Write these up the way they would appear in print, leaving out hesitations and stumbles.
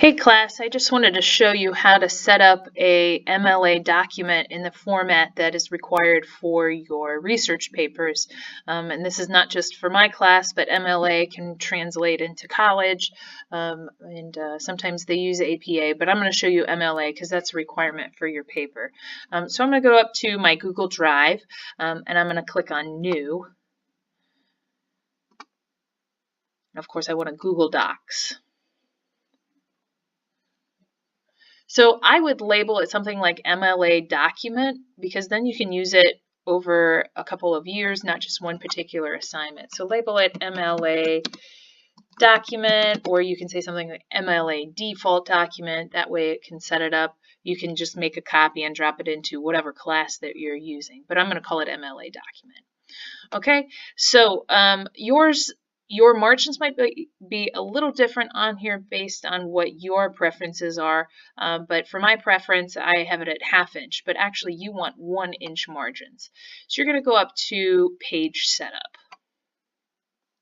Hey class, I just wanted to show you how to set up a MLA document in the format that is required for your research papers. And this is not just for my class, but MLA can translate into college, and sometimes they use APA, but I'm going to show you MLA because that's a requirement for your paper. So I'm going to go up to my Google Drive, and I'm going to click on New. Of course, I want a Google Docs. So I would label it something like MLA document because then you can use it over a couple of years, not just one particular assignment. So label it MLA document, or you can say something like MLA default document. That way it can set it up. You can just make a copy and drop it into whatever class that you're using. But I'm going to call it MLA document. Okay, so your margins might be a little different on here based on what your preferences are, but for my preference, I have it at 1/2 inch, but actually you want 1 inch margins. So you're going to go up to Page Setup.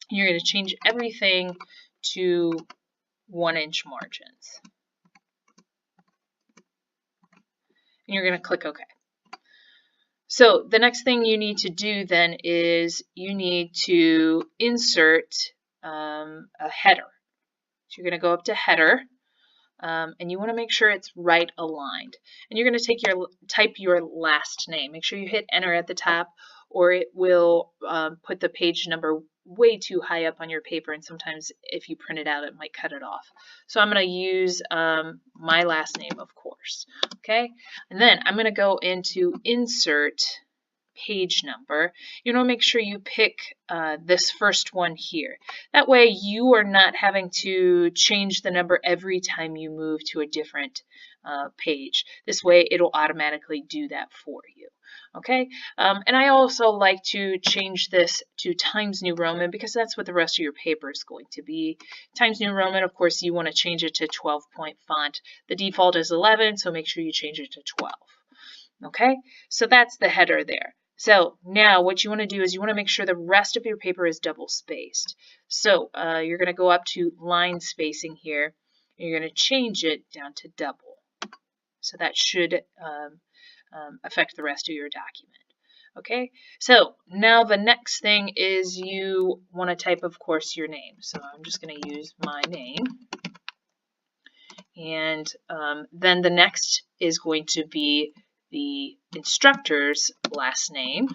You're going to change everything to 1 inch margins. And you're going to click OK. So the next thing you need to do then is you need to insert a header. So you're going to go up to Header, and you want to make sure it's right aligned. And you're going to type your last name. Make sure you hit Enter at the top, or it will put the page number way too high up on your paper, and sometimes if you print it out, it might cut it off. So I'm going to use my last name, of course. Okay, and then I'm going to go into Insert Page Number. You want to make sure you pick this first one here. That way you are not having to change the number every time you move to a different page. This way it'll automatically do that for you. Okay, and I also like to change this to Times New Roman because that's what the rest of your paper is going to be. Times New Roman, of course, you want to change it to 12-point font. The default is 11, so make sure you change it to 12. Okay, so that's the header there. So now what you want to do is you want to make sure the rest of your paper is double spaced. So you're going to go up to line spacing here, and you're going to change it down to double. So that should affect the rest of your document. Okay, so now the next thing is you want to type, of course, your name. So I'm just going to use my name. And then the next is going to be the instructor's last name,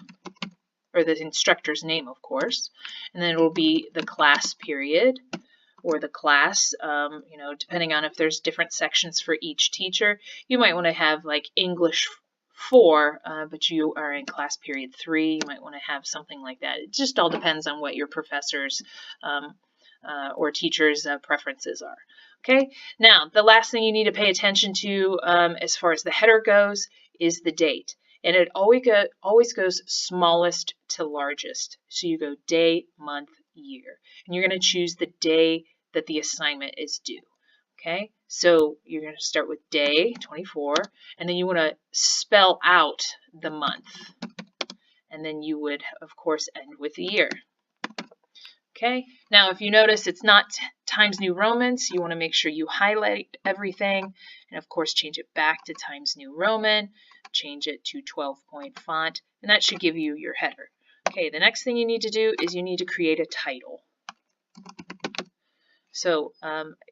or the instructor's name, of course, and then it will be the class period, or the class, you know, depending on if there's different sections for each teacher. You might want to have like English 4, but you are in class period 3. You might want to have something like that. It just all depends on what your professors or teachers' preferences are. Okay, now the last thing you need to pay attention to as far as the header goes is the date. And it always goes smallest to largest. So you go day, month, year. And you're going to choose the day that the assignment is due. Okay, so you're going to start with day 24, and then you want to spell out the month. And then you would, of course, end with the year. Okay, now if you notice it's not Times New Roman, so you want to make sure you highlight everything, and of course change it back to Times New Roman, change it to 12-point font, and that should give you your header. Okay, the next thing you need to do is you need to create a title. So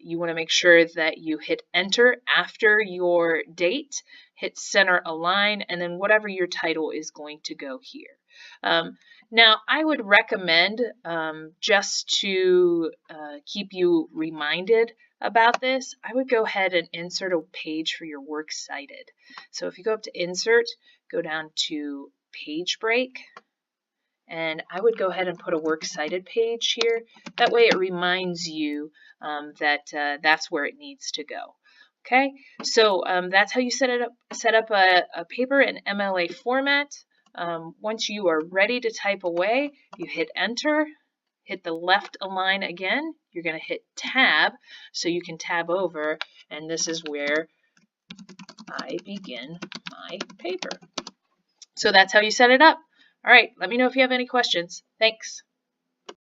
you want to make sure that you hit Enter after your date, hit Center Align, and then whatever your title is going to go here. Now, I would recommend, just to keep you reminded about this, I would go ahead and insert a page for your Works Cited. So if you go up to Insert, go down to Page Break, and I would go ahead and put a Works Cited page here. That way it reminds you that that's where it needs to go. Okay, so that's how you set up a paper in MLA format. Once you are ready to type away, you hit Enter, hit the left align again. You're going to hit Tab so you can tab over, and this is where I begin my paper. So that's how you set it up. All right, let me know if you have any questions. Thanks.